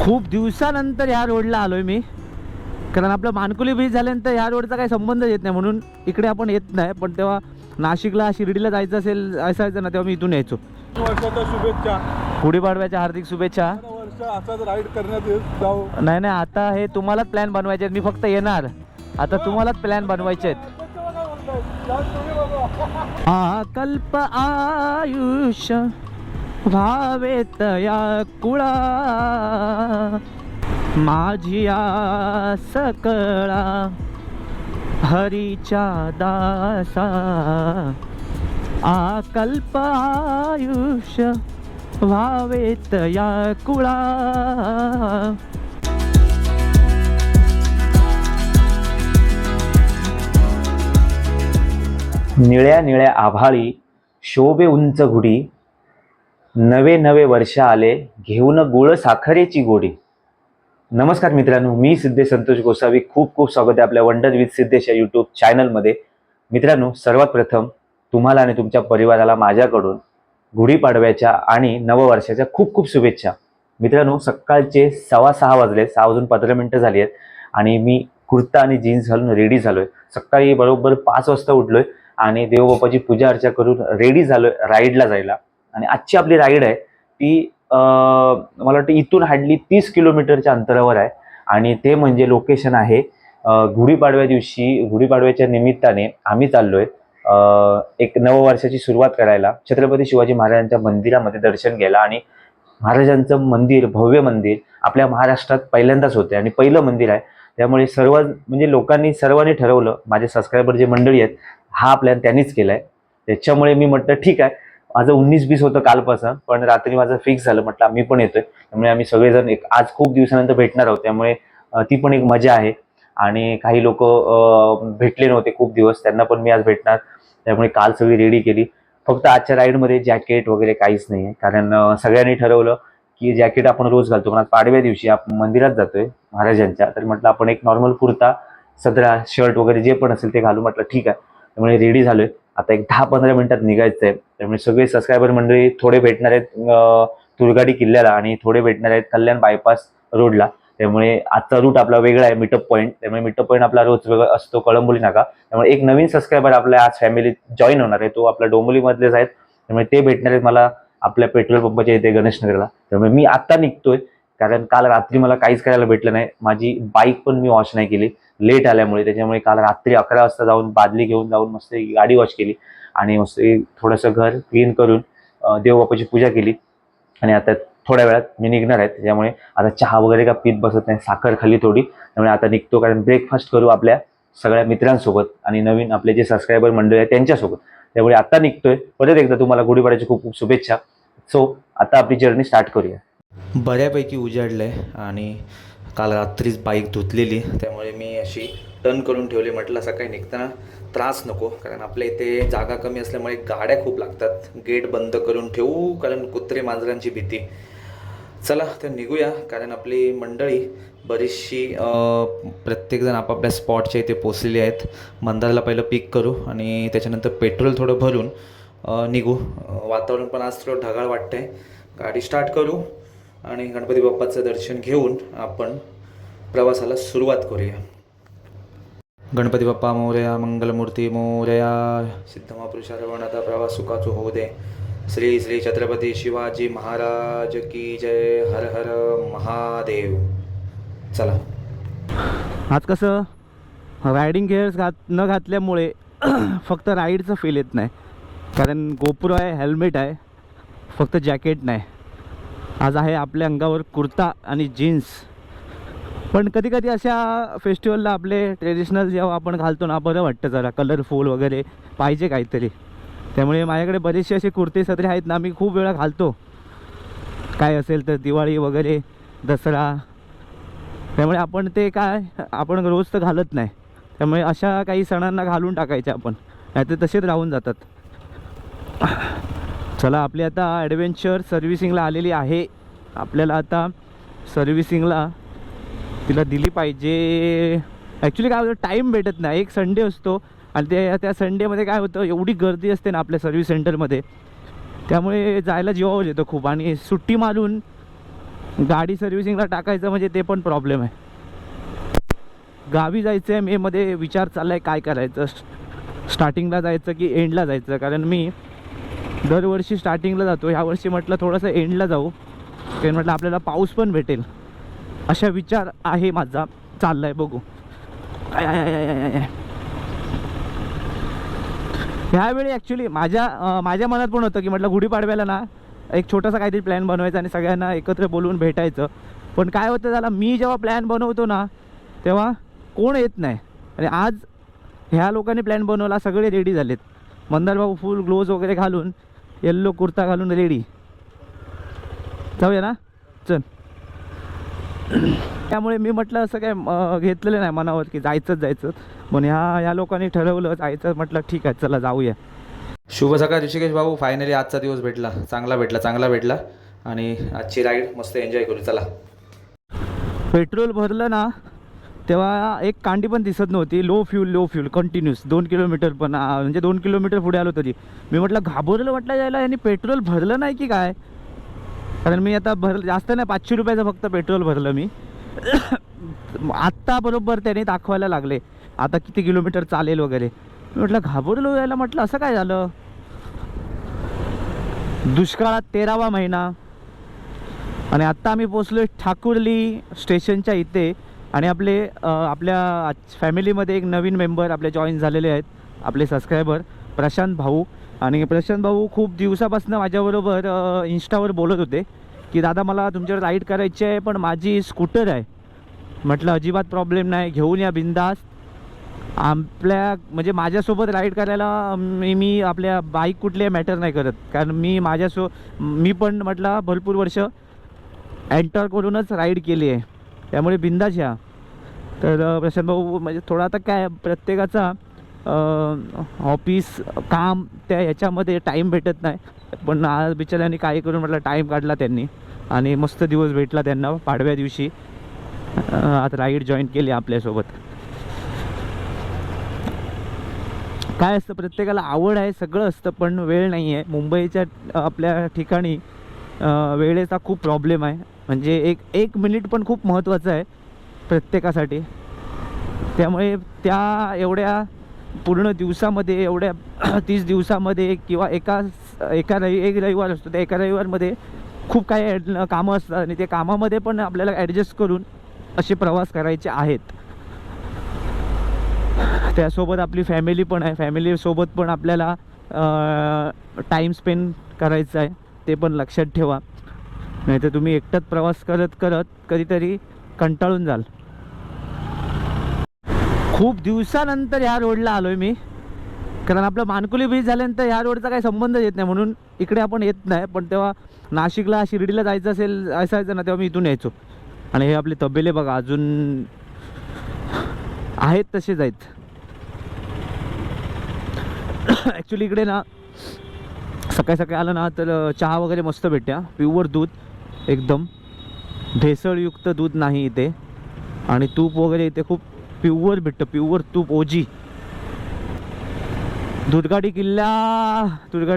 खूप दिवसानंतर ह्या रोडला आलोय मी, कारण आपलं मानकुली ब्रिज झाल्यानंतर ह्या रोडचा काही संबंध येत नाही, म्हणून इकडे आपण येत नाही. पण तेव्हा नाशिकला शिर्डीला जायचं असायचं ना, तेव्हा मी इथून यायचो. वर्षाच्या शुभेच्छा, गुढीपाडव्याच्या हार्दिक शुभेच्छा. वर्ष असाच राईड करण्यात जाऊ. नाही आता हे तुम्हालाच प्लॅन बनवायचे आहेत, मी फक्त येणार. आता तुम्हालाच प्लॅन बनवायचे आहेत. कल्प आयुष्य भावेत या कुळा, माझी आस कळा हरीच्या दासा. कल्प आयुष्य भावेत या कुळा. निळ्या निळ्या आभाळी शोभे उंच गुढी, नवे नवे वर्ष आले घेऊन गुळ साखरेची गोडी. नमस्कार मित्रांनो, मी सिद्धेश संतोष गोसावी. खूप खूप स्वागत आहे आपल्या वंडर विथ सिद्धेश या यूट्यूब चॅनलमध्ये. मित्रांनो, सर्वात प्रथम तुम्हाला आणि तुमच्या परिवाराला माझ्याकडून गुढीपाडव्याच्या आणि नववर्षाच्या खूप खूप शुभेच्छा. मित्रांनो, सकाळचे 6:15 वाजले, 6:15 झाली आहेत आणि मी कुर्ता आणि जीन्स घालून रेडी झालोय. सकाळी बरोबर 5 वाजता उठलोय आणि देवबापाची पूजा अर्चा करून रेडी झालोय राईडला जायला. आणि आजची आपली राईड आहे ती मला वाटतं इथून हार्डली 30 किलोमीटरच्या अंतरावर आहे. आणि ते म्हणजे लोकेशन आहे गुढीपाडव्या दिवशी, गुढीपाडव्याच्या निमित्ताने आम्ही चाललोय एक नववर्षाची सुरुवात करायला छत्रपती शिवाजी महाराजांच्या मंदिरामध्ये दर्शन घ्यायला. आणि महाराजांचं मंदिर, भव्य मंदिर आपल्या महाराष्ट्रात पहिल्यांदाच होते आणि पहिलं मंदिर आहे. त्यामुळे सर्वांनी ठरवलं, माझे सबस्क्रायबर जे मंडळी आहेत, हा प्लॅन त्यांनीच केलाय. त्याच्यामुळे मी म्हटलं ठीक आहे. माझं 19-20 होतं कालपासून, पण रात्री माझं फिक्स झालं, म्हटलं मी पण येतोय. त्यामुळे आम्ही सगळेजण आज खूप दिवसानंतर भेटणार आहोत, त्यामुळे ती पण एक मजा आहे. आणि काही लोक भेटले नव्हते खूप दिवस, त्यांना पण मी आज भेटणार. त्यामुळे काल सगळी रेडी केली. फक्त आजच्या राईडमध्ये जॅकेट वगैरे काहीच नाही आहे, कारण सगळ्यांनी ठरवलं की जॅकेट आपण रोज घालतो, पण आज पाडव्या दिवशी आपण मंदिरात जातोय महाराजांच्या, तर म्हटलं आपण एक नॉर्मल कुर्ता, सदरा, शर्ट वगैरे जे पण असेल ते घालू. म्हटलं ठीक आहे. त्यामुळे रेडी झालोय. आता एक 10-15 मिनिटात निघायचं आहे. त्यामुळे सगळे सबस्क्रायबर मंडळी थोडे भेटणार आहेत तुरगाडी किल्ल्याला आणि थोडे भेटणार आहेत कल्याण बायपास रोडला. त्यामुळे आजचा रूट आपला वेगळा आहे, मीटअप पॉईंट. त्यामुळे मीटअप पॉईंट आपला रोज वेगळा असतो, कळंबोली नाका. त्यामुळे एक नवीन सबस्क्रायबर आपल्या आज फॅमिलीत जॉईन होणार आहे, तो आपला डोंबिवलीमधलेच आहेत. त्यामुळे ते भेटणार आहेत मला आपल्या पेट्रोल पंपाच्या इथे गणेशनगरला. त्यामुळे मी आत्ता निघतोय, कारण काल रात्री मला काहीच करायला भेटलं नाही. माझी बाईक पण मी वॉश नाही केली लेट आल्यामुळे. त्याच्यामुळे काल रात्री 11 वाजता जाऊन बादली घेऊन जाऊन मस्त गाडी वॉश केली आणि मस्त थोडंसं घर क्लीन करून देवबापाची पूजा केली. आणि आता थोड्या वेळात मी निघणार आहे. त्यामुळे आता चहा वगैरे का पीत बसत नाही, साखर खाल्ली थोडी. त्यामुळे आता निघतो, कारण ब्रेकफास्ट करू आपल्या सगळ्या मित्रांसोबत आणि नवीन आपले जे सबस्क्रायबर मंडळी आहेत त्यांच्यासोबत. त्यामुळे आता निघतोय. परत एकदा तुम्हाला गुढीपाडव्याची खूप खूप शुभेच्छा. सो आता आपली जर्नी स्टार्ट करूया. बऱ्यापैकी उजाडलं आहे आणि काल रात्रीच बाईक धुतलेली, त्यामुळे मी अशी टर्न करून ठेवली. म्हटलं सकाळी निघताना त्रास नको, कारण आपल्या इथे जागा कमी असल्यामुळे गाड्या खूप लागतात. गेट बंद करून ठेवू, कारण कुत्रे मांजरांची भीती. चला तर निघूया, कारण आपली मंडळी बरीचशी प्रत्येकजण आपापल्या स्पॉटच्या इथे पोचलेली आहेत. मंदारला पहिलं पिक करू आणि त्याच्यानंतर पेट्रोल थोडं भरून निघू. वातावरण पण आज थोडं ढगाळ वाटतं आहे. गाडी स्टार्ट करू आणि गणपती बाप्पाचं दर्शन घेऊन आपण प्रवासाला सुरुवात करूया. गणपती बाप्पा मोरया, मंगलमूर्ती मोरया, सिद्धमहापुरुषा रवणाचा प्रवास सुखाचो होऊ दे. श्री श्री छत्रपती शिवाजी महाराज की जय. हर हर महादेव. चला. आज कसं रायडिंग गेअर्स न घातल्यामुळे फक्त राईडचं फील येत नाही, कारण गोप्रो आहे, हेल्मेट आहे, फक्त जॅकेट नाही. आज आहे आपल्या अंगावर कुर्ता आणि जीन्स. पण कधी कधी अशा फेस्टिवलला आपले ट्रेडिशनल जेव्हा आपण घालतो ना, बरं वाटतं, जरा कलरफुल वगैरे पाहिजे काहीतरी. त्यामुळे माझ्याकडे बरेचसे असे कुर्ते सदरे आहेत ना, मी खूप वेळा घालतो, काय असेल तर दिवाळी वगैरे, दसरा. त्यामुळे आपण ते आपण रोज तर घालत नाही, त्यामुळे अशा काही सणांना घालून टाकायचे आपण, नाही तर तसेच राहून जातात. चला, आपली आता ॲडव्हेंचर सर्व्हिसिंगला आलेली आहे. आपल्याला आता सर्व्हिसिंगला तिला दिली पाहिजे. ॲक्च्युली काय होतं, टाईम भेटत नाही. एक संडे असतो आणि त्या संडेमध्ये काय होतं, एवढी गर्दी असते ना आपल्या सर्व्हिस सेंटरमध्ये, त्यामुळे जायला जीवावर येतं खूप. आणि सुट्टी मारून गाडी सर्व्हिसिंगला टाकायचं म्हणजे ते पण प्रॉब्लेम आहे. गावी जायचं आहे मेमध्ये, विचार चालला आहे काय करायचं, स्टार्टिंगला जायचं की एंडला जायचं. कारण मी दरवर्षी स्टार्टिंगला जातो, ह्यावर्षी म्हटलं थोडंसं एंडला जाऊ, कारण म्हटलं आपल्याला पाऊस पण भेटेल अशा विचार आहे माझा, चालला आहे बघू. ह्यावेळी ॲक्च्युली माझ्या मनात पण होतं की म्हटलं गुढीपाडव्याला ना एक छोटासा काहीतरी प्लॅन बनवायचा आणि सगळ्यांना एकत्र बोलवून भेटायचं. पण काय होतं त्याला, मी जेव्हा प्लॅन बनवतो ना तेव्हा कोण येत नाही. आणि आज ह्या लोकांनी प्लॅन बनवला, सगळे रेडी झालेत. मंदार भाऊ फुल ग्लोव्ज वगैरे घालून, येल्लो कुर्ता घालून रेडी. जाऊया ना, चल. त्यामुळे मी म्हटलं असं काय घेतलेलं नाही मनावर की जायचं. पण ह्या लोकांनी ठरवलं जायचं, म्हटलं ठीक आहे चला जाऊया. शुभ सकाळ ऋषिकेश भाऊ. फायनली आजचा दिवस भेटला, चांगला भेटला आणि आजची राईड मस्त एन्जॉय करू. चला. पेट्रोल भरलं ना तेव्हा एक कांडी पण दिसत नव्हती. लो फ्यूल कंटिन्यूस 2 किलोमीटर पण, म्हणजे 2 किलोमीटर पुढे आलो तरी मी म्हटलं घाबरलं, म्हटलं यायला यांनी पेट्रोल भरलं नाही की काय. कारण मी आता जास्त नाही, 500 रुपयाचं फक्त पेट्रोल भरलं मी. आत्ता बरोबर त्याने दाखवायला लागले आता किती किलोमीटर चालेल वगैरे. मी म्हटलं घाबरलो यायला, म्हटलं असं काय झालं. दुष्काळात 13वा महिना आणि आत्ता आम्ही पोचलो ठाकुर्ली स्टेशनच्या इथे. आणि आपल्या फॅमिलीमध्ये एक नवीन मेंबर आपले जॉईन झालेले आहेत, आपले सबस्क्रायबर प्रशांत भाऊ. आणि प्रशांत भाऊ खूप दिवसापासून माझ्याबरोबर इंस्टावर बोलत होते की दादा मला तुमच्यावर राईड करायची आहे, पण माझी स्कूटर आहे. म्हटलं अजिबात प्रॉब्लेम नाही, घेऊन या बिंदास. म्हणजे माझ्यासोबत राईड करायला मी आपल्या बाईक कुठले मॅटर नाही करत, कारण मी पण म्हटलं भरपूर वर्ष एंटर करूनच राईड केली आहे, त्यामुळे बिंदास या. तर प्रशांत भाऊ म्हणजे थोडा आता काय प्रत्येकाचा ऑफिस काम त्या ह्याच्यामध्ये टाईम भेटत नाही, पण आज बिचाऱ्यांनी काही करून म्हटलं टाईम काढला त्यांनी आणि मस्त दिवस भेटला त्यांना. पाडव्या दिवशी आता राईड जॉईन केली आपल्यासोबत. काय असतं, प्रत्येकाला आवड आहे, सगळं असतं, पण वेळ नाही आहे. मुंबईच्या आपल्या ठिकाणी वेळेचा खूप प्रॉब्लेम आहे. म्हणजे एक मिनिट पण खूप महत्त्वाचं आहे प्रत्येकासाठी. त्यामुळे त्या एवढ्या पूर्ण दिवसामध्ये, एवढ्या 30 दिवसामध्ये किंवा एक रविवार असतो, त्या एका रविवारमध्ये खूप काही कामं असतात आणि ते कामामध्ये पण आपल्याला ॲडजस्ट करून असे प्रवास करायचे आहेत. त्यासोबत आपली फॅमिली पण आहे, फॅमिलीसोबत पण आपल्याला टाईम स्पेंड करायचा आहे, ते पण लक्षात ठेवा. नाही तर तुम्ही एकटाच प्रवास करत कधीतरी कंटाळून जाल. खूप दिवसानंतर ह्या रोडला आलो आहे मी, कारण आपलं मानकुली ब्रिज झाल्यानंतर ह्या रोडचा काही संबंधच येत नाही, म्हणून इकडे आपण येत नाही. पण तेव्हा नाशिकला शिर्डीला जायचं असायचं ना, तेव्हा मी इथून यायचो. आणि हे आपले तबेले बघा अजून आहेत तसेच आहेत. ॲक्च्युली इकडे ना सकाळी आलं ना तर चहा वगैरे मस्त भेटते. प्युअर दूध, एकदम भेसळयुक्त दूध नाही इथे. आणि तूप वगैरे इथे खूप प्युअर भेटतं, प्युअर तूप ओजी. दुधगाडी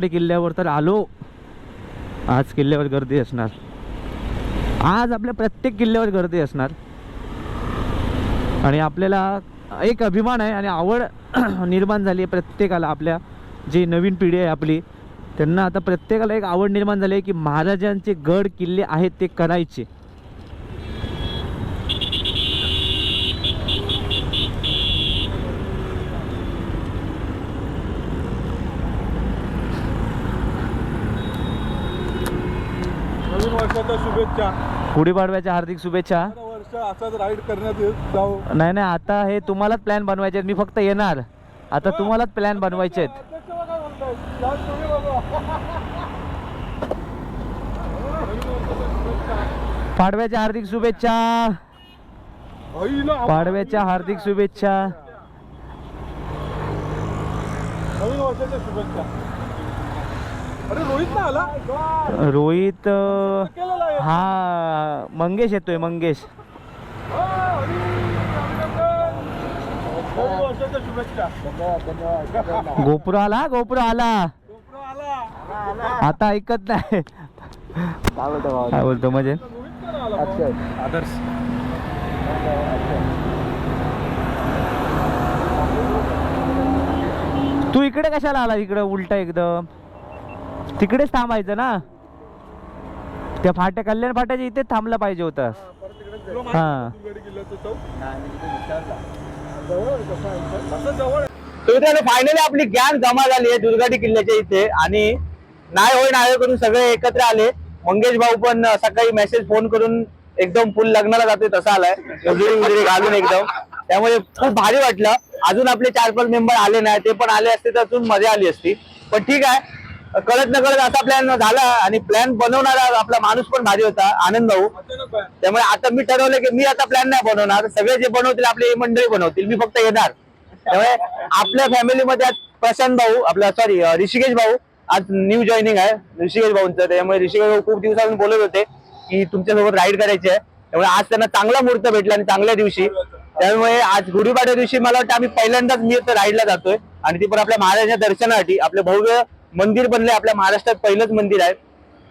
किल्ल्यावर तर आलो. आज किल्ल्यावर गर्दी असणार, आज आपल्या प्रत्येक किल्ल्यावर गर्दी असणार. आणि आपल्याला एक अभिमान आहे आणि आवड निर्माण झाली आहे प्रत्येकाला. आपल्या जी नवीन पिढी आहे आपली, त्यांना आता प्रत्येकाला एक आवड निर्माण झाली आहे की महाराजांचे गड किल्ले आहेत ते करायचे. नवीन वर्षाच्या शुभेच्छा, गुढीपाडव्याच्या हार्दिक शुभेच्छा. वर्ष असाच राईड करण्यात येत जाऊ. नाही आता हे तुम्हालाच प्लॅन बनवायचे आहेत, मी फक्त येणार. आता तुम्हालाच प्लॅन बनवायचे आहेत. पाडव्याच्या हार्दिक शुभेच्छा, पाडव्याच्या हार्दिक शुभेच्छा. नवीन वर्षाच्या शुभेच्छा. अरे रोहित ना आला, रोहित हा मंगेश येतोय, मंगेश. नवीन वर्षाच्या शुभेच्छा. गोपुर आला. आता ऐकत नाही. काय बोलतो म्हणजे आला मग. आदर्श. तू इकडे कशाला आला? इकडे उलटा एकदम तिकडेच थांबायचं ना. त्या फाट्या कल्याण फाट्याच्या इथे थांबला पाहिजे होता. तुला माहिती हा. आहे दुधगडी किल्ल्याचं चौक? जवळ आहे कसं आहे? असं जवळ आहे. तर मित्रांनो फायनली आपली गॅंग जमा झाली आहे दुर्गाटी किल्ल्याच्या इथे आणि नाही होय नाही करून सगळे एकत्र आले. मंगेश भाऊ पण सकाळी मेसेज फोन करून एकदम फुल लग्नाला जातोय तसा आलाय उजरी घालून एकदम. त्यामुळे खूप भारी वाटलं. अजून आपले 4-5 मेंबर आले नाही, ते पण आले असते तर अजून मजा आली असती. पण ठीक आहे, कळत न कळत असा प्लॅन झाला आणि प्लॅन बनवणारा आपला माणूस पण भारी होता आनंद भाऊ. अचानक आहे. त्यामुळे आता मी ठरवलं की मी आता प्लॅन नाही बनवणार, सगळे जे बनवतील आपली मंडळी बनवतील, मी फक्त येणार. त्यामुळे आपल्या फॅमिलीमध्ये आज प्रशांत भाऊ आपला सॉरी ऋषिकेश भाऊ आज न्यू जॉईनिंग आहे ऋषिकेश भाऊंचं. त्यामुळे ऋषिकेश भाऊ खूप दिवसांनी बोलत होते की तुमच्यासोबत राईड करायची आहे. त्यामुळे आज त्यांना चांगला मुहूर्त भेटला आणि चांगल्या दिवशी. त्यामुळे आज गुढीपाडव्या दिवशी मला वाटतं आम्ही पहिल्यांदाच मी राईडला जातोय आणि ती पण आपल्या महाराजांच्या दर्शनासाठी. आपलं भव्य मंदिर बनले आपल्या महाराष्ट्रात पहिलंच मंदिर आहे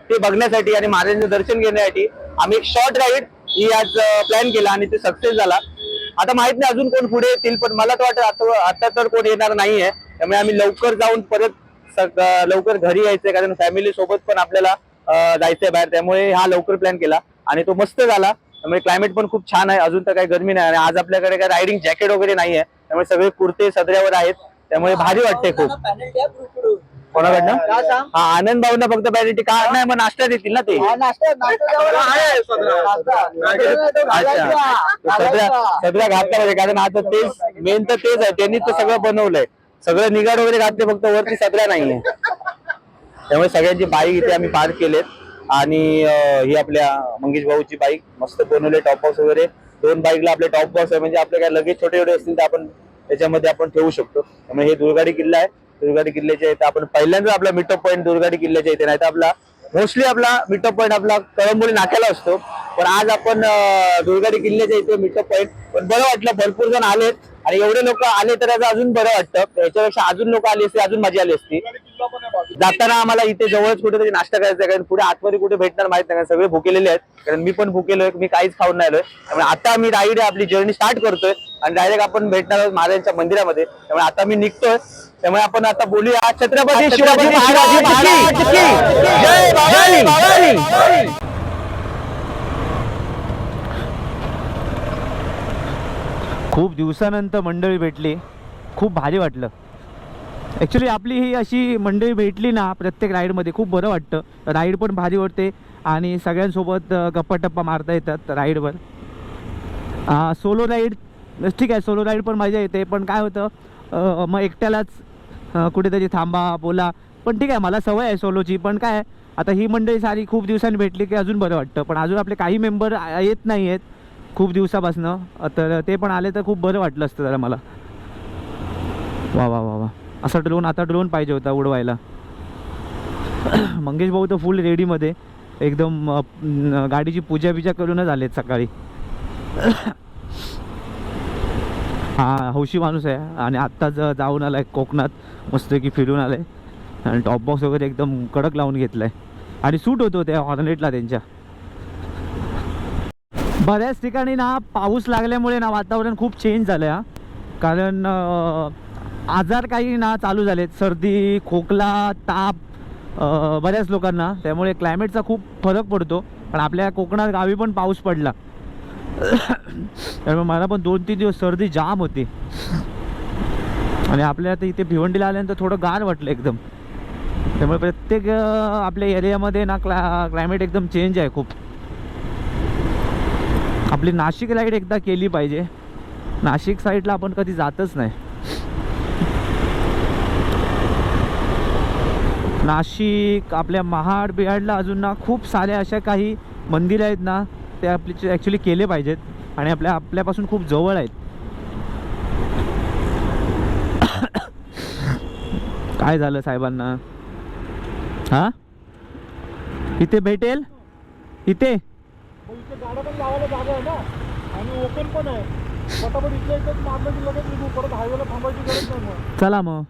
ते बघण्यासाठी आणि महाराजांचं दर्शन घेण्यासाठी आम्ही एक शॉर्ट राईड ही आज प्लॅन केला आणि ते सक्सेस झाला. आता माहित नाही अजून कोण पुढे येतील, पण मला तर वाटतं आता तर कोण येणार नाहीये. त्यामुळे आम्ही लवकर जाऊन परत लवकर घरी यायचंय, कारण फॅमिली सोबत पण आपल्याला जायचंय बाहेर. त्यामुळे हा लवकर प्लॅन केला आणि तो मस्त झाला. त्यामुळे क्लायमेट पण खूप छान आहे, अजून तर काही गरमी नाही आणि आज आपल्याकडे काय रायडिंग जॅकेट वगैरे नाहीये. त्यामुळे सगळे कुर्ते सदऱ्यावर आहेत, त्यामुळे भारी वाटते खूप. कोणाकडनं? हा आनंद भाऊंना फक्त पॅरिटी का नाही, मग नाश्ता देतील ना ते. सदरा घातला पाहिजे, कारण आता तेच मेन तर तेच आहे, त्यांनी तर सगळं बनवलंय. सगळं निगाड वगैरे घातले, फक्त वरती सदरा नाहीये. त्यामुळे सगळ्यांची बाईक इथे आम्ही पार्क केलेत आणि ही आपल्या मंगेश भाऊची बाईक मस्त बनवले. टॉप बॉक्स वगैरे 2 बाईकला आपले टॉप बॉक्स आहे, म्हणजे आपले काय लगेच छोटे छोटे असतील तर आपण त्याच्यामध्ये आपण ठेवू शकतो. त्यामुळे हे दुर्गाडी किल्ला आहे. दुर्गाडी किल्ल्याच्या इथे आपण पहिल्यांदा आपला मिटअप पॉईंट दुर्गाडी किल्ल्याच्या इथे, नाही तर आपला मोस्टली आपला मिटअप पॉईंट आपला कळंबोली नाक्याला असतो. पण आज आपण दुर्गाडी किल्ल्याच्या इथे मिटअप पॉईंट. पण बरं वाटलं, भरपूर जण आलेत आणि एवढे लोक आले तर याचं अजून बरं वाटतं. याच्यापेक्षा अजून लोक आली असते अजून मजा आली असती. किल्ला पण आहे बाजूला. जाताना आम्हाला इथे जवळच कुठेतरी नाश्ता करायचा आहे, कारण पुढे आतमध्ये कुठे भेटणार माहित नाही, कारण सगळे भुकेलेले आहेत. कारण मी पण भुकेलोय, मी काहीच खाऊन नाही आलोय. त्यामुळे आता आम्ही राईड आपली जर्नी स्टार्ट करतोय आणि डायरेक्ट आपण भेटणार आहोत महाराजांच्या मंदिरामध्ये. त्यामुळे आता मी निघतोय. त्यामुळे आपण आता बोलूया छत्रपती शिवाजी महाराज की जय भवानी. खूप दिवसानंतर मंडळी भेटली, खूप भारी वाटलं. ॲक्च्युली आपली ही अशी मंडळी भेटली ना प्रत्येक राईडमध्ये खूप बरं वाटतं. राईड पण भारी वाटते आणि सगळ्यांसोबत गप्पा टप्पा मारता येतात राईडवर. सोलो राईड ठीक आहे, सोलो राईड पण मजा येते, पण काय होतं मग एकट्यालाच कुठेतरी थांबा बोला. पण ठीक आहे, मला सवय आहे सोलोची. पण काय आता ही मंडळी सारी खूप दिवसांनी भेटली की अजून बरं वाटतं. पण अजून आपले काही मेंबर येत नाही आहेत खूप दिवसापासनं, तर ते पण आले तर खूप बरं वाटलं असतं जरा मला. वा वा वा वा, असा ड्रोन आता ड्रोन पाहिजे होता उडवायला. मंगेश भाऊ तर फुल रेडीमध्ये एकदम गाडीची पूजा बिजा करूनच आलेत सकाळी. हा हौशी माणूस आहे आणि आत्ताच जाऊन आलाय कोकणात, मस्तपैकी फिरून आलाय आणि टॉप बॉक्स वगैरे एकदम कडक लावून घेतलाय आणि सूट होतो त्या हॉर्नेटला त्यांच्या. बऱ्याच ठिकाणी ना पाऊस लागल्यामुळे ना वातावरण खूप चेंज झालं आहे. कारण आजार काही ना चालू झालेत, सर्दी खोकला ताप बऱ्याच लोकांना. त्यामुळे क्लायमेटचा खूप फरक पडतो. पण आपल्या कोकणात गावी पण पाऊस पडला, त्यामुळे मला पण 2-3 दिवस सर्दी जाम होती. आणि आपल्या आता इथे भिवंडीला आल्यानंतर थोडं गार वाटलं एकदम. त्यामुळे प्रत्येक आपल्या एरियामध्ये ना क्लायमेट एकदम चेंज आहे खूप. आपली नाशिक राईड एकदा केली पाहिजे. नाशिक साईडला आपण कधी जातच नाही. नाशिक आपल्या महाड बिहाडला अजून ना खूप साऱ्या अशा काही मंदिरं आहेत ना, ते आपले ॲक्च्युली केले पाहिजेत आणि आपल्यापासून खूप जवळ आहेत. काय झालं साहेबांना? हां इथे भेटेल इथे. मग इथे गाड्या पण लावायला जागा आहे ना आणि ओपन पण आहे. फटाफट इथल्या इथेच मारलं की लगेच निघू, परत हायवेला थांबायची गरज नाही मग. चला मग.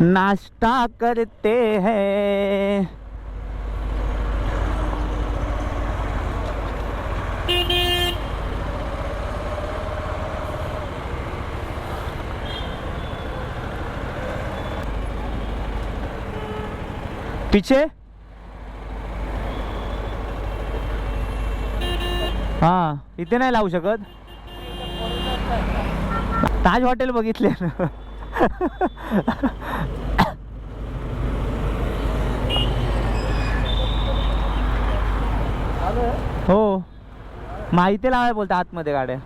नाश्ता करते हैं पीछे हां इथे नाही लावू शकत. ताज हॉटेल बघितले ना. हो माहिती लावाय बोलता आतमध्ये गाड्या.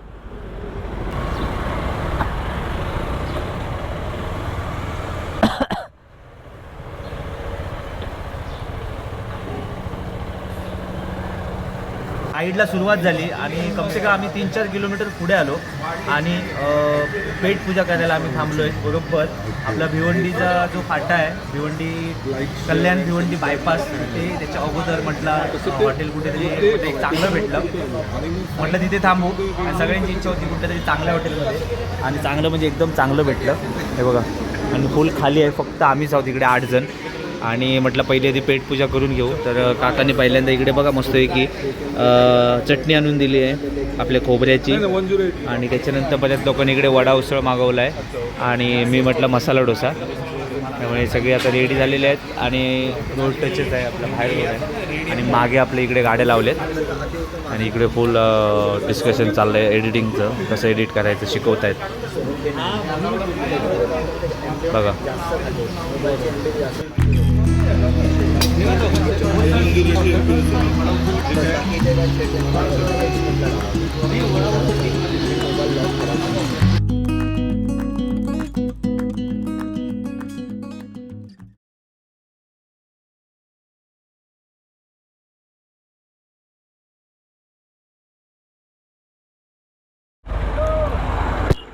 साईडला सुरुवात झाली आणि कमसे कम आम्ही 3-4 किलोमीटर पुढे आलो आणि पेट पूजा करायला आम्ही थांबलोय. बरोबर आपला भिवंडीचा जो फाटा आहे, भिवंडी कल्याण भिवंडी बायपास, ते त्याच्या अगोदर म्हटलं हॉटेल कुठेतरी एक चांगलं भेटलं. म्हटलं तिथे थांबू आणि सगळ्यांची इच्छा होती कुठेतरी चांगल्या हॉटेलमध्ये, आणि चांगलं म्हणजे एकदम चांगलं भेटलं. हे बघा आणि फुल खाली आहे, फक्त आम्हीच आहोत इकडे 8 जण. आणि म्हटलं पहिले आधी पेटपूजा करून घेऊ. तर काकांनी पहिल्यांदा इकडे बघा मस्तपैकी चटणी आणून दिली आहे आपल्या खोबऱ्याची, आणि त्याच्यानंतर बऱ्याच लोकांनी इकडे वडा उसळ मागवला आहे, आणि मी म्हटलं मसाला डोसा. त्यामुळे सगळे आता रेडी झालेले आहेत आणि रोड टचच आहे आपला, बाहेर रोड आहे, आणि मागे आपल्या इकडे गाड्या लावल्यात आणि इकडे फुल डिस्कशन चाललं आहे एडिटिंगचं, कसं एडिट करायचं शिकवत आहेत बघा.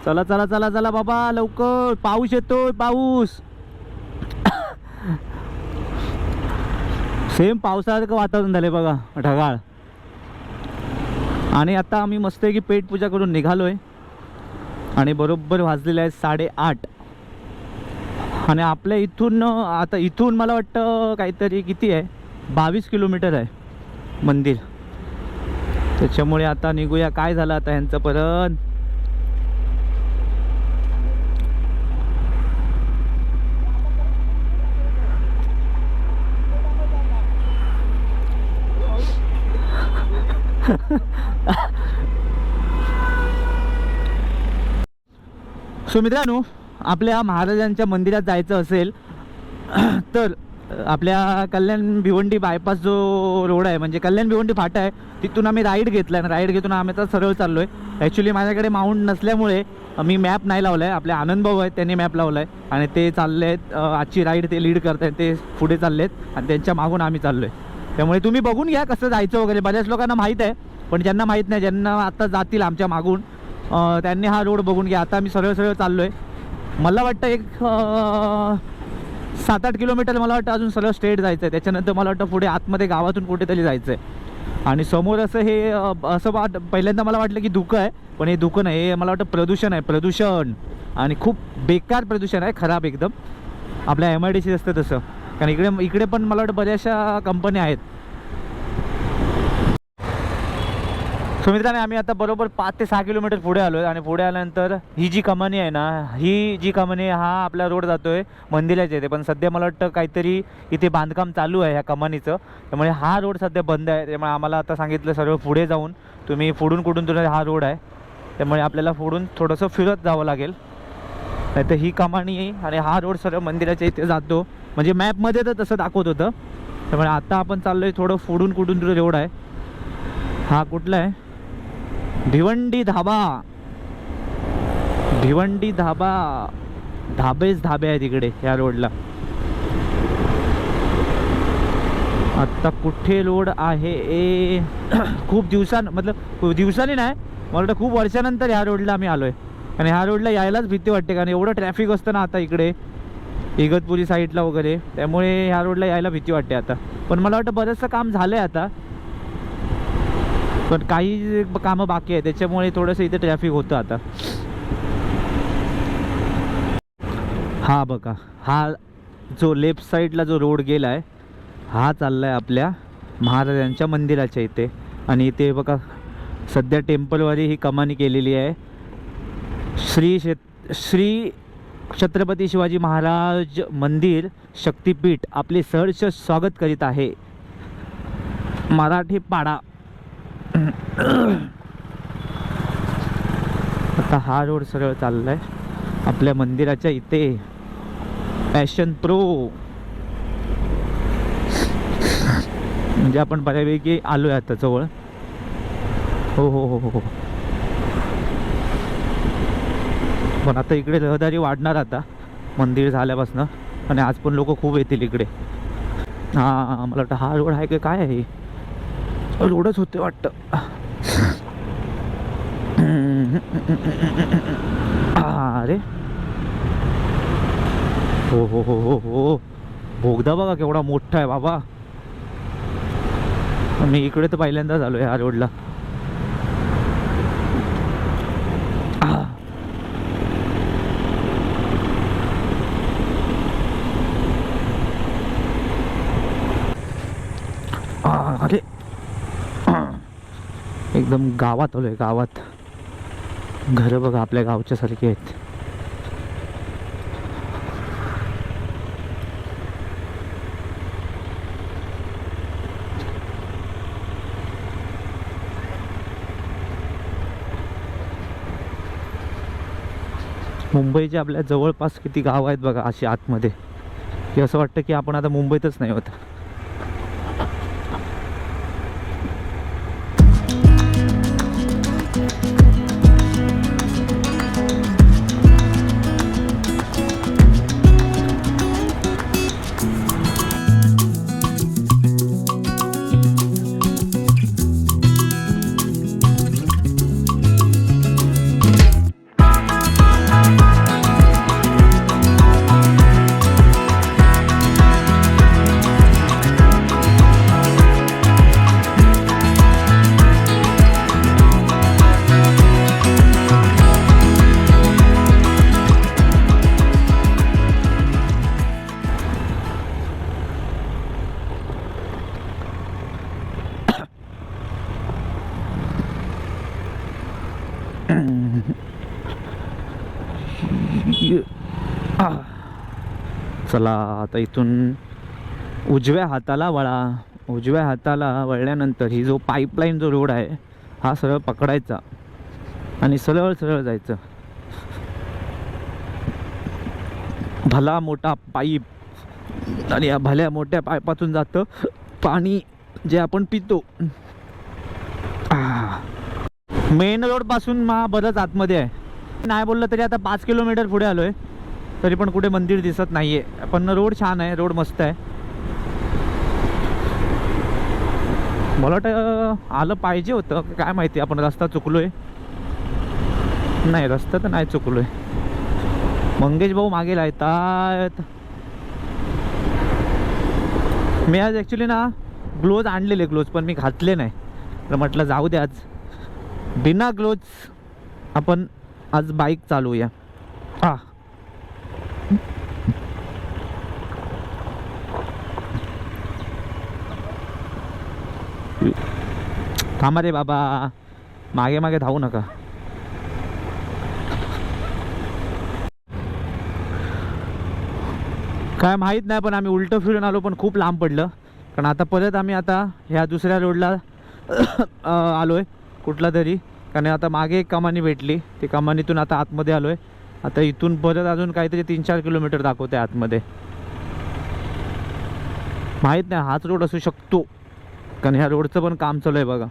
चला चला चला चला बाबा लवकर, पाऊस येतोय पाऊस. सेम पावसासारखं वातावरण झालंय बघा, ढगाळ. आणि आता आम्ही मस्तपैकी पेट पूजा करून निघालोय आणि बरोबर वाजलेले आहेत 8:30. आणि आपल्या इथून आता इथून मला वाटतं काहीतरी किती आहे, 22 किलोमीटर आहे मंदिर. त्याच्यामुळे आता निघूया. काय झालं आता ह्यांचं परत. सो मित्रांनो, आपल्या महाराजांच्या मंदिरात जायचं असेल तर आपल्या कल्याण भिवंडी बायपास जो रोड आहे, म्हणजे कल्याण भिवंडी फाटा आहे, तिथून आम्ही राईड घेतला आहे. राईड घेतून आम्ही आता सरळ चाललो आहे. ॲक्च्युली माझ्याकडे माउंट नसल्यामुळे मी मॅप नाही लावला आहे. आपले आनंद भाऊ आहेत, त्यांनी मॅप लावला आहे आणि ते चालले आहेत. आजची राईड ते लीड करत आहेत, ते पुढे चालले आहेत आणि त्यांच्या मागून आम्ही चाललो आहे. त्यामुळे तुम्ही बघून घ्या कसं जायचं वगैरे. बऱ्याच लोकांना माहीत आहे, पण ज्यांना माहीत नाही, ज्यांना आता जातील आमच्या मागून, त्यांनी हा रोड बघून घ्या. आता आम्ही सरळ सरळ चाललो आहे. मला वाटतं एक 7-8 किलोमीटर मला वाटतं अजून सरळ स्ट्रेट जायचं आहे. त्याच्यानंतर मला वाटतं पुढे आतमध्ये गावातून कुठेतरी जायचं आहे. आणि समोर असं हे असं पहिल्यांदा मला वाटलं की धुकं आहे, पण हे धुकं नाही, हे मला वाटतं प्रदूषण आहे. प्रदूषण, आणि खूप बेकार प्रदूषण आहे, खराब एकदम. आपल्या MIDC असतं तसं. कारण इकडे पण मला वाटतं बऱ्याचशा कंपन्या आहेत. सो मित्रांनो, आम्ही आता बरोबर 5 ते 6 किलोमीटर पुढे आलो आहे. आणि पुढे आल्यानंतर ही जी कमानी आहे ना, ही जी कमानी हा आपला रोड जातो आहे मंदिराच्या इथे. पण सध्या मला वाटतं काहीतरी इथे बांधकाम चालू आहे ह्या कमानीचं, त्यामुळे हा रोड सध्या बंद आहे. त्यामुळे आम्हाला आता सांगितलं सर्व पुढे जाऊन तुम्ही फोडून तुला हा रोड आहे, त्यामुळे आपल्याला फोडून थोडंसं फिरत जावं लागेल. नाही तर ही कमानी आहे आणि हा रोड सर्व मंदिराच्या इथे जातो, म्हणजे मॅपमध्ये तर तसं दाखवत होतं. त्यामुळे आता आपण चाललो आहे थोडं फोडून तुला रोड आहे. हा कुठला आहे, भिवंडी धाबा. भिवंडी धाबा, धाबे आहेत इकडे या रोडला. आता कुठे रोड आहे खूप दिवसांनी नाही, मला वाटतं खूप वर्षानंतर ह्या रोडला आम्ही आलो आहे. आणि ह्या रोडला यायलाच भीती वाटते, कारण एवढं ट्रॅफिक असतं ना आता इकडे इगतपुरी साईडला वगैरे, त्यामुळे ह्या रोडला यायला भीती वाटते आता. पण मला वाटतं बरंचसं काम झालं आहे आता, पण काही कामं बाकी आहे, त्याच्यामुळे थोडंसं इथे ट्रॅफिक होतं आता. हा बघा, हा जो लेफ्ट साईडला जो रोड गेला आहे हा चालला आहे आपल्या महाराजांच्या मंदिराच्या इथे. आणि इथे बघा सध्या टेम्पलवारी ही कमानी केलेली आहे. श्री छत्रपती शिवाजी महाराज मंदिर शक्तिपीठ आपले सहर्ष स्वागत करीत आहे. मराठी पाडा. आता हा रोड सरळ चाललाय आपल्या मंदिराच्या इथे. पॅशन प्रो म्हणजे आपण बऱ्यापैकी आलोय आता जवळ. हो हो हो हो. पण आता इकडे रहदारी वाढणार आता मंदिर झाल्यापासून, आणि आज पण लोक खूप येतील इकडे. हा मला वाटतं हा रोड आहे की काय आहे, रोडच होते वाटतं. अरे हो हो हो हो हो, बोगदा बघा केवढा मोठा आहे बाबा. मी इकडे तर पहिल्यांदाच आलोय ह्या रोडला. अरे एकदम गावात आलोय, गावात. घरं बघा आपल्या गावच्या सारखी आहेत. मुंबईचे आपल्या जवळपास किती गाव आहेत बघा अशी आतमध्ये, की असं वाटतं की आपण आता मुंबईतच नाही होत. चला आता इथून उजव्या हाताला वळा. उजव्या हाताला वळल्यानंतर ही जो पाईपलाईन जो रोड आहे हा सरळ पकडायचा आणि सरळ सरळ जायचं. भला मोठा पाईप आणि या भल्या मोठ्या पाईपातून जातं पाणी जे आपण पितो. मेन रोड पासून बरंच आतमध्ये आहे. नाही बोललं तरी आता 5 किलोमीटर पुढे आलोय, तरी पण कुठे मंदिर दिसत नाहीये. पण रोड छान आहे, रोड मस्त आहे. मला वाटतं आलं पाहिजे होतं, काय माहिती आपण रस्ता चुकलोय. नाही रस्ता तर नाही चुकलोय. मंगेश भाऊ मागे लायतात. मी आज ॲक्च्युली ना ग्लोव्ज आणलेले, ग्लोव्ज पण मी घातले नाही. तर म्हटलं जाऊ दे, आज बिना ग्लोव्ज आपण आज बाईक चालवूया. थांबा रे बाबा, मागे मागे धावू नका. काय माहीत नाही, पण आम्ही उलटं फिरून आलो पण खूप लांब पडलं. कारण आता परत आम्ही आता ह्या दुसऱ्या रोडला आलोय कुठला तरी. कारण आता मागे एक कमानी भेटली, ती कमानीतून आता आतमध्ये आलोय. आता इथून परत अजून काहीतरी 3-4 किलोमीटर दाखवते आतमध्ये. माहीत नाही हाच रोड असू शकतो, कारण ह्या रोडचं पण काम चालू आहे बघा.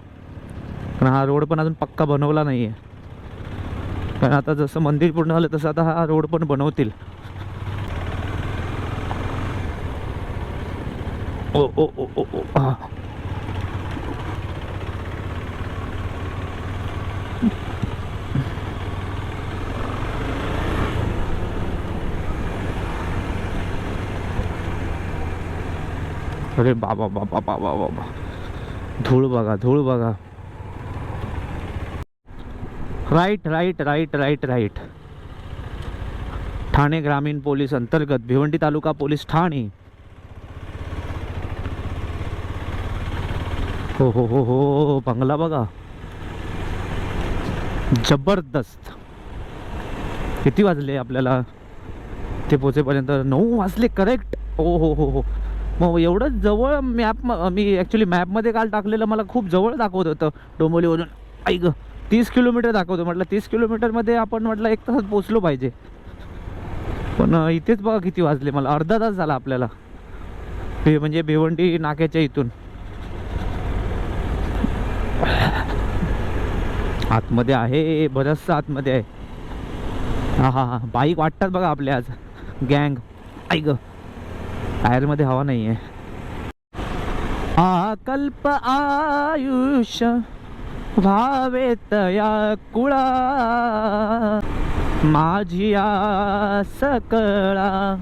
कारण हा रोड पण अजून पक्का बनवला नाही आहे. कारण आता जसं मंदिर पूर्ण झालं तसं आता हा रोड पण बनवतील. ओ ओ ओ ओ ओ हा. अरे बाबा बाबा बाबा बाबा, धूळ बघा, धूळ बघा. Right right right right right. Thane ग्रामीण पोलीस अंतर्गत भिवंडी तालुका पोलीस ठाणे. हो हो हो हो, बंगला बघा जबरदस्त. किती वाजले आपल्याला? ते पोचेपर्यंत 9 वाजले करेक्ट. हो. मग एवढं जवळ मी ॲक्च्युली मॅपमध्ये काल टाकलेलं मला खूप जवळ दाखवत होतं डोंबिवलीवरून. ऐक 30 किलोमीटर दाखवतो. म्हटलं 30 किलोमीटरमध्ये आपण म्हटलं 1 तासात पोचलो पाहिजे. पण इथेच बघा किती वाजले. मला अर्धा तास झाला आपल्याला म्हणजे भिवंडी नाक्याच्या इथून. आतमध्ये आहे, बरंचसं आतमध्ये आहे. हा बाईक वाटतात बघा आपल्या आज गँग. ऐक टायरमध्ये हवा नाही आहे. कल्प आयुष्य भावे तया कुळा माझी आस कळा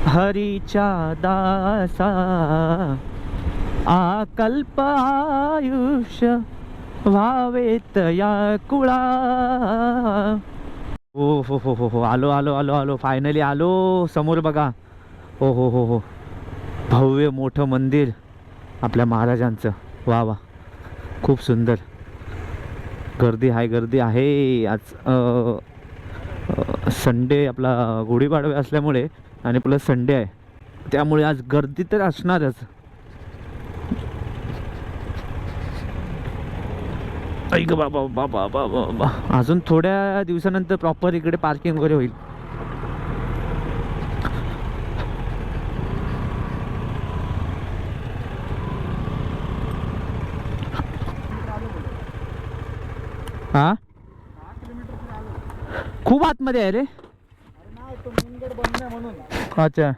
हरीच्या दासा. कल्प आयुष्य भावे तया कुळा. हो आलो फायनली आलो. समोर बघा. हो भव्य मोठं मंदिर आपल्या महाराजांचं. वा खूप सुंदर. गर्दी आहे आज. संडे आपला गुढीपाडवा असल्यामुळे आणि प्लस संडे आहे त्यामुळे आज गर्दी तर असणारच. ऐक बाबा अजून थोड्या दिवसानंतर प्रॉपर इकडे पार्किंग वगैरे होईल. हा खूप आतमध्ये आहे रे. नाही तो मेनगड बंद नाही म्हणून. अच्छा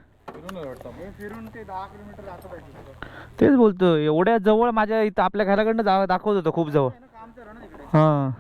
फिरून ते 10 किलोमीटर जातं पाहिजे. तेच बोलतो एवढ्या जवळ माझ्या इथं आपल्या घराकडनं दाखवत होतं खूप जवळ. काम चालू ना इकडे. हां